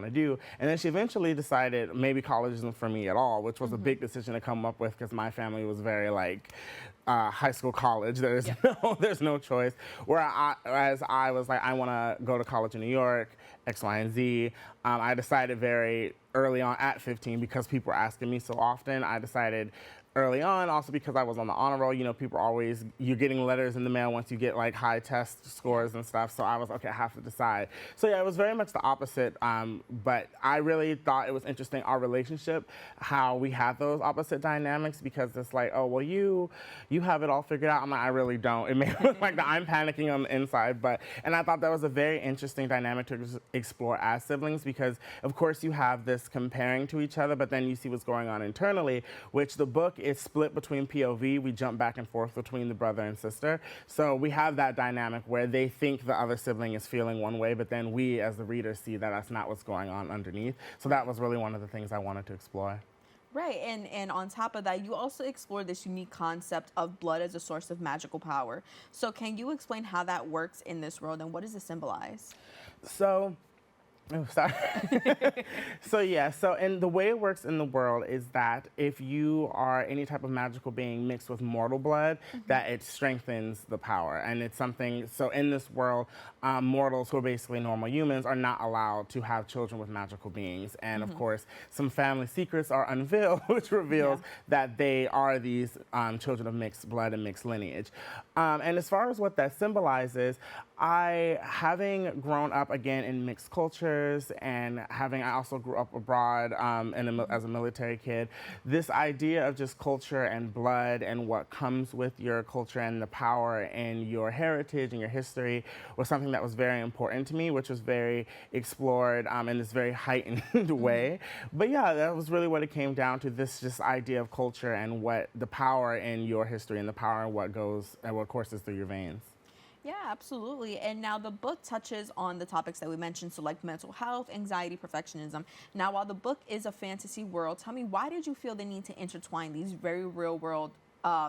do. And then she eventually decided maybe college isn't for me at all, which was a big decision to come up with because my family was very like, high school, college, there's no choice. Whereas I was like, I want to go to college in New York, X, Y, and Z. I decided very early on at 15, because people were asking me so often, I decided early on, also because I was on the honor roll, you know, people are always, you're getting letters in the mail once you get like high test scores and stuff. So I was, okay, I have to decide. So yeah, it was very much the opposite. But I really thought it was interesting, our relationship, how we have those opposite dynamics, because it's like, oh, well, you have it all figured out. I'm like, I really don't. It may look like that I'm panicking on the inside, and I thought that was a very interesting dynamic to explore as siblings, because of course you have this comparing to each other, but then you see what's going on internally, which the book is split between POV. We jump back and forth between the brother and sister. So we have that dynamic where they think the other sibling is feeling one way, but then we as the reader see that that's not what's going on underneath. So that was really one of the things I wanted to explore. Right, and on top of that, you also explore this unique concept of blood as a source of magical power. So can you explain how that works in this world, and what does it symbolize? So, oh, sorry. So the way it works in the world is that if you are any type of magical being mixed with mortal blood, that it strengthens the power. And it's something, so in this world, mortals who are basically normal humans are not allowed to have children with magical beings. And of course, some family secrets are unveiled, which reveals that they are these children of mixed blood and mixed lineage. And as far as what that symbolizes, having grown up again in mixed cultures, and I also grew up abroad as a military kid, this idea of just culture and blood and what comes with your culture and the power and your heritage and your history was something that was very important to me, which was very explored in this very heightened way. But yeah, that was really what it came down to, this just idea of culture and what the power in your history and the power in what courses through your veins. Yeah, absolutely. And now the book touches on the topics that we mentioned, so like mental health, anxiety, perfectionism. Now, while the book is a fantasy world, tell me, why did you feel the need to intertwine these very real world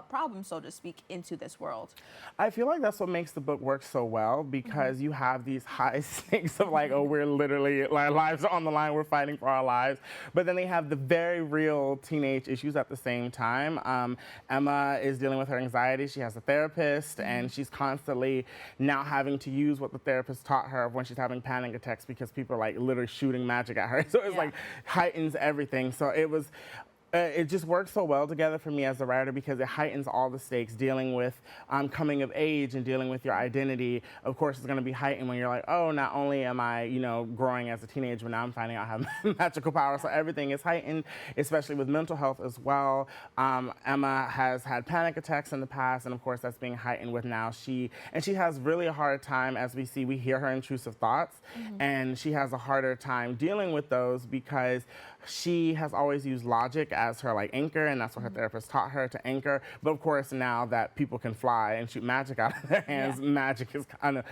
problems, so to speak, into this world? I feel like that's what makes the book work so well, because you have these high stakes of like, oh, we're literally, our lives are on the line, we're fighting for our lives. But then they have the very real teenage issues at the same time. Emma is dealing with her anxiety. She has a therapist, and she's constantly now having to use what the therapist taught her when she's having panic attacks, because people are like literally shooting magic at her. So it's like heightens everything. So it just works so well together for me as a writer, because it heightens all the stakes. Dealing with coming of age and dealing with your identity, of course, it's going to be heightened when you're like, oh, not only am I, growing as a teenager, but now I'm finding out I have magical power. So everything is heightened, especially with mental health as well. Emma has had panic attacks in the past, and of course, that's being heightened with now. She has really a hard time, as we hear her intrusive thoughts, and she has a harder time dealing with those, because she has always used logic as her like anchor, and that's what her therapist taught her, to anchor. But of course, now that people can fly and shoot magic out of their hands,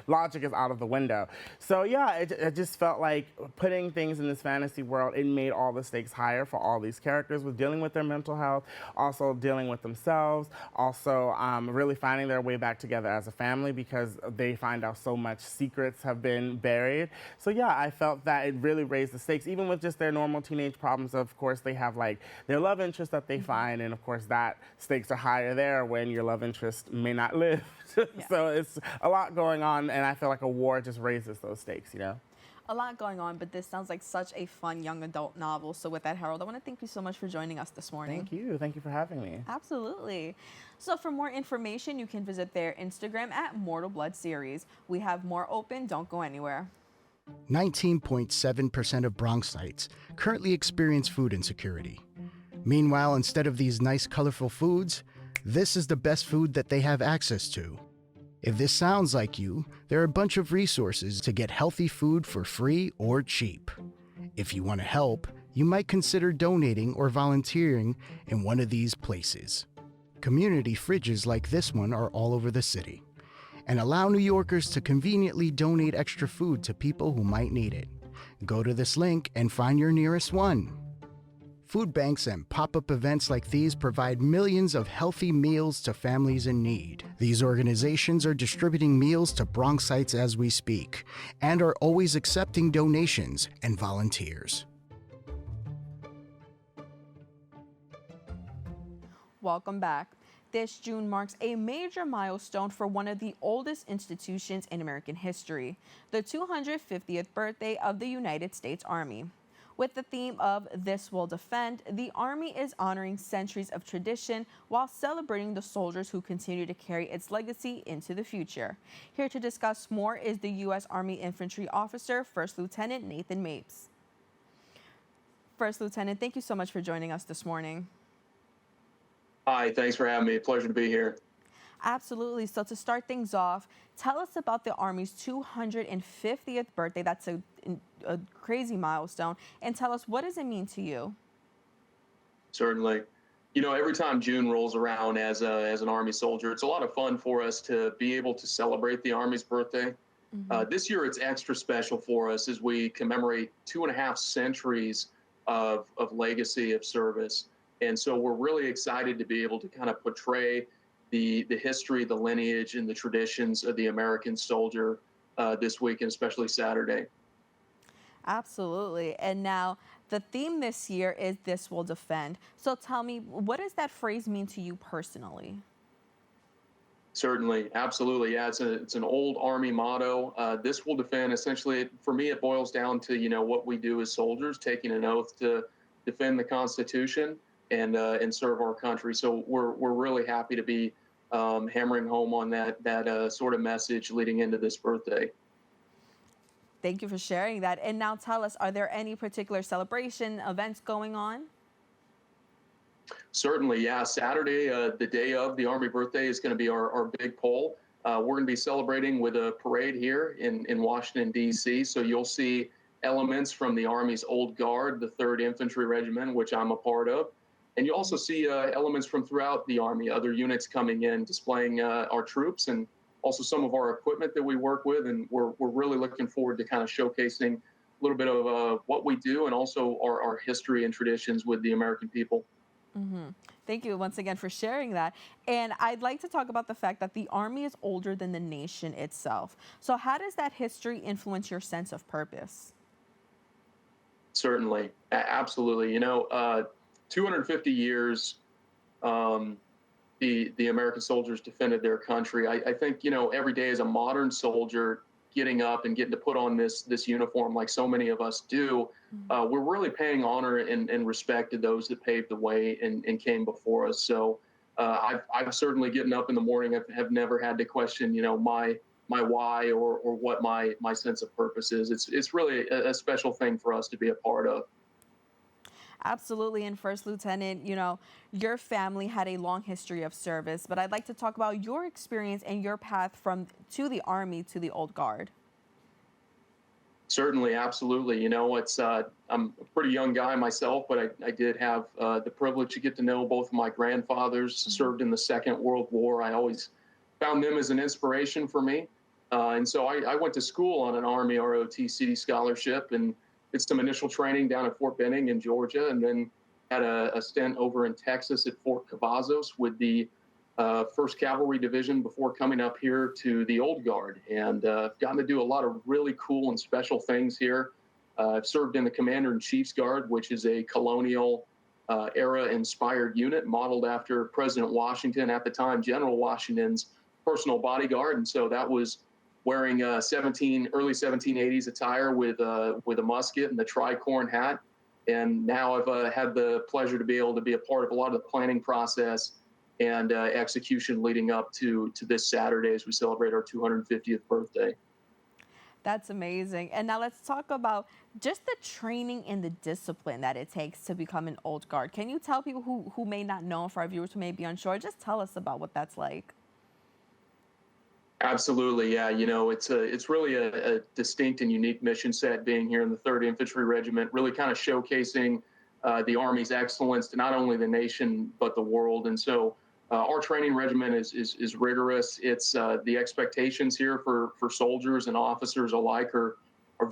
logic is out of the window. So yeah, it just felt like putting things in this fantasy world, it made all the stakes higher for all these characters, with dealing with their mental health, also dealing with themselves, also really finding their way back together as a family, because they find out so much secrets have been buried. So yeah, I felt that it really raised the stakes, even with just their normal teenage problems. Of course, they have like their love interest that they find, and of course that stakes are higher there when your love interest may not live. So it's a lot going on, and I feel like a war just raises those stakes, A lot going on, but this sounds like such a fun young adult novel. So with that, Harold, I want to thank you so much for joining us this morning. Thank you for having me. Absolutely. So for more information, you can visit their Instagram at Mortal Blood Series. We have more open. Don't go anywhere. 19.7% of Bronxites currently experience food insecurity. Meanwhile, instead of these nice, colorful foods, this is the best food that they have access to. If this sounds like you, there are a bunch of resources to get healthy food for free or cheap. If you want to help, you might consider donating or volunteering in one of these places. Community fridges like this one are all over the city, and allow New Yorkers to conveniently donate extra food to people who might need it. Go to this link and find your nearest one. Food banks and pop-up events like these provide millions of healthy meals to families in need. These organizations are distributing meals to Bronxites as we speak, and are always accepting donations and volunteers. Welcome back. This June marks a major milestone for one of the oldest institutions in American history, the 250th birthday of the United States Army. With the theme of This Will Defend, the Army is honoring centuries of tradition while celebrating the soldiers who continue to carry its legacy into the future. Here to discuss more is the U.S. Army Infantry Officer, First Lieutenant Nathan Mapes. First Lieutenant, thank you so much for joining us this morning. Hi, thanks for having me. Pleasure to be here. Absolutely. So to start things off, tell us about the Army's 250th birthday. That's a crazy milestone. And tell us, what does it mean to you? Certainly. You know, every time June rolls around as an Army soldier, it's a lot of fun for us to be able to celebrate the Army's birthday. This year, it's extra special for us as we commemorate 2.5 centuries of legacy of service. And so we're really excited to be able to kind of portray the history, the lineage, and the traditions of the American soldier this week, and especially Saturday. Absolutely. And now the theme this year is This Will Defend. So tell me, what does that phrase mean to you personally? Certainly. Absolutely. Yeah, it's an old Army motto. This will defend. Essentially, for me, it boils down to, you know, what we do as soldiers, taking an oath to defend the Constitution and serve our country. So we're really happy to be hammering home on that sort of message leading into this birthday. Thank you for sharing that. And now tell us, are there any particular celebration events going on? Certainly, yeah. Saturday, the day of the Army birthday, is going to be our big poll. We're going to be celebrating with a parade here in Washington, D.C. So you'll see elements from the Army's Old Guard, the 3rd Infantry Regiment, which I'm a part of. And you also see elements from throughout the Army, other units coming in, displaying our troops and also some of our equipment that we work with. And we're really looking forward to kind of showcasing a little bit of what we do and also our history and traditions with the American people. Thank you once again for sharing that. And I'd like to talk about the fact that the Army is older than the nation itself. So how does that history influence your sense of purpose? Certainly. Absolutely. You know, 250 years, the American soldiers defended their country. I think, you know, every day as a modern soldier, getting up and getting to put on this uniform like so many of us do, we're really paying honor and respect to those that paved the way and came before us. So I've certainly getting up in the morning. I have never had to question, you know, my why or what my sense of purpose is. It's really a special thing for us to be a part of. Absolutely. And First Lieutenant, you know, your family had a long history of service, but I'd like to talk about your experience and your path to the Army to the Old Guard. Certainly, absolutely. You know, I'm a pretty young guy myself, but I did have the privilege to get to know both of my grandfathers, served in the Second World War. I always found them as an inspiration for me. And so I went to school on an Army ROTC scholarship and did some initial training down at Fort Benning in Georgia, and then had a stint over in Texas at Fort Cavazos with the 1st Cavalry Division before coming up here to the Old Guard. And I've gotten to do a lot of really cool and special things here. I've served in the Commander-in-Chief's Guard, which is a colonial era-inspired unit modeled after President Washington, at the time General Washington's personal bodyguard. And so that was wearing early 1780s attire with a musket and the tricorn hat. And now I've had the pleasure to be able to be a part of a lot of the planning process and execution leading up to this Saturday as we celebrate our 250th birthday. That's amazing. And now let's talk about just the training and the discipline that it takes to become an Old Guard. Can you tell people who may not know, for our viewers who may be unsure, just tell us about what that's like? Absolutely, yeah. You know, it's really a distinct and unique mission set being here in the 3rd Infantry Regiment, really kind of showcasing the Army's excellence to not only the nation but the world. And so our training regimen is rigorous. It's the expectations here for soldiers and officers alike are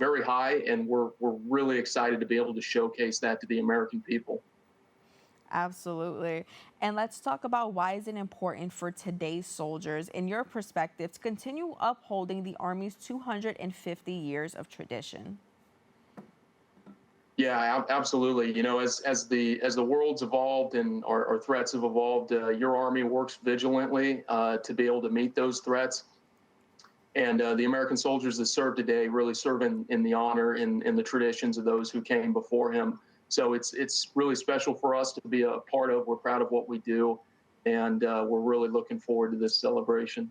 very high, and we're really excited to be able to showcase that to the American people. Absolutely. And let's talk about why is it important for today's soldiers, in your perspective, to continue upholding the Army's 250 years of tradition. Yeah, absolutely. You know, as the world's evolved and our threats have evolved, your Army works vigilantly to be able to meet those threats. And the American soldiers that serve today really serve in the honor and in the traditions of those who came before him. So it's really special for us to be a part of. We're proud of what we do, and we're really looking forward to this celebration.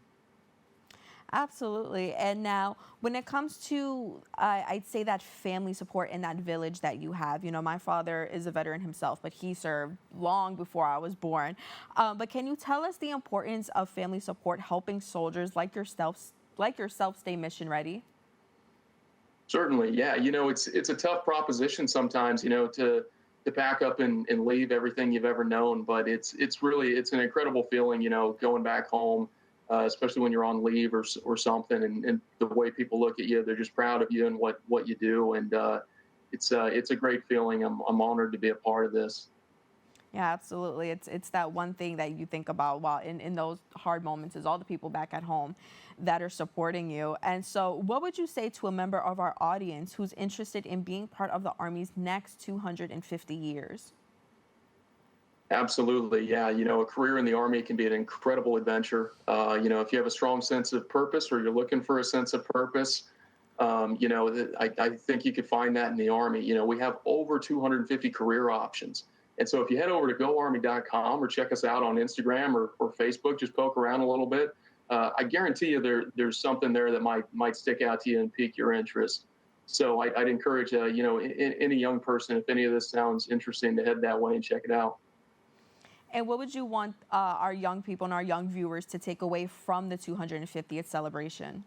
Absolutely. And now, when it comes to, I'd say that family support in that village that you have, you know, my father is a veteran himself, but he served long before I was born. But can you tell us the importance of family support helping soldiers like yourself stay mission ready? Certainly, yeah. You know, it's a tough proposition sometimes, you know, to pack up and leave everything you've ever known. But it's an incredible feeling, you know, going back home. Especially when you're on leave or something, and the way people look at you, they're just proud of you and what you do, and it's a great feeling. I'm honored to be a part of this. Yeah, absolutely. It's that one thing that you think about while in those hard moments is all the people back at home that are supporting you. And so, what would you say to a member of our audience who's interested in being part of the Army's next 250 years? Absolutely. Yeah. You know, a career in the Army can be an incredible adventure. You know, if you have a strong sense of purpose or you're looking for a sense of purpose, you know, I think you could find that in the Army. You know, we have over 250 career options. And so if you head over to goarmy.com or check us out on Instagram or Facebook, just poke around a little bit. I guarantee you there's something there that might stick out to you and pique your interest. So I'd encourage, you know, any young person, if any of this sounds interesting, to head that way and check it out. And what would you want our young people and our young viewers to take away from the 250th celebration?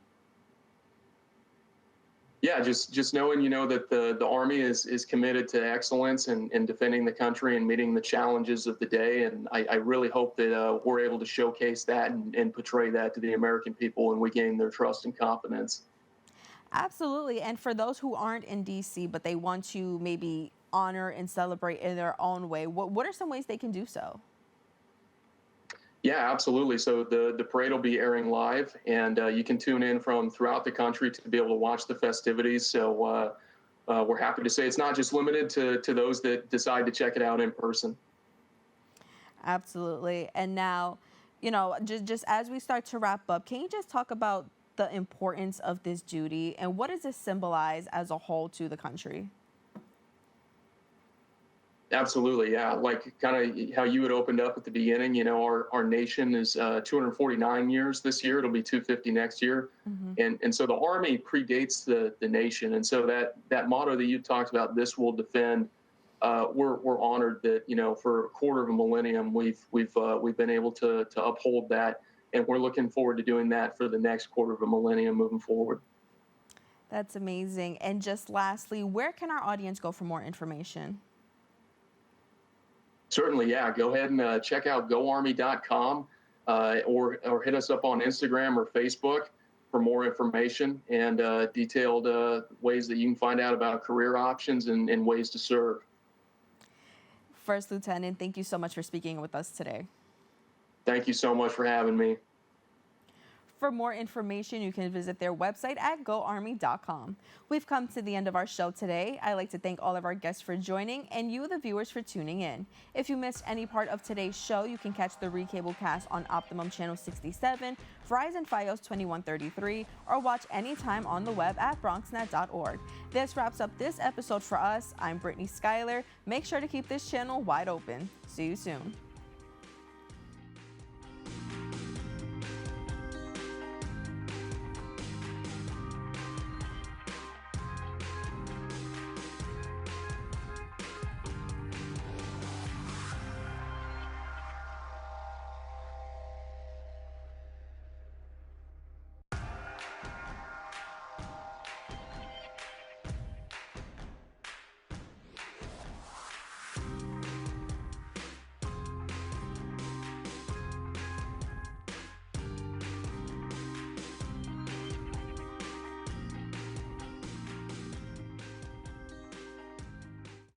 Yeah, just knowing, you know, that the Army is committed to excellence and defending the country and meeting the challenges of the day. And I really hope that we're able to showcase that and portray that to the American people, and we gain their trust and confidence. Absolutely. And for those who aren't in D.C., but they want to maybe honor and celebrate in their own way, what are some ways they can do so? Yeah, absolutely. So the parade will be airing live, and you can tune in from throughout the country to be able to watch the festivities. So we're happy to say it's not just limited to those that decide to check it out in person. Absolutely. And now, you know, just as we start to wrap up, can you just talk about the importance of this duty and what does this symbolize as a whole to the country? Absolutely, yeah. Like kind of how you had opened up at the beginning, you know, our nation is 249 years this year. It'll be 250 next year. Mm-hmm. And so the Army predates the nation. And so that motto that you talked about, this will defend, we're honored that, you know, for a quarter of a millennium, we've been able to uphold that. And we're looking forward to doing that for the next quarter of a millennium moving forward. That's amazing. And just lastly, where can our audience go for more information? Certainly, yeah. Go ahead and check out goarmy.com or hit us up on Instagram or Facebook for more information and detailed ways that you can find out about career options and ways to serve. First Lieutenant, thank you so much for speaking with us today. Thank you so much for having me. For more information, you can visit their website at goarmy.com. We've come to the end of our show today. I'd like to thank all of our guests for joining and you, the viewers, for tuning in. If you missed any part of today's show, you can catch the recable cast on Optimum Channel 67, Verizon Fios 2133, or watch anytime on the web at BronxNet.org. This wraps up this episode for us. I'm Brittany Skyler. Make sure to keep this channel wide open. See you soon.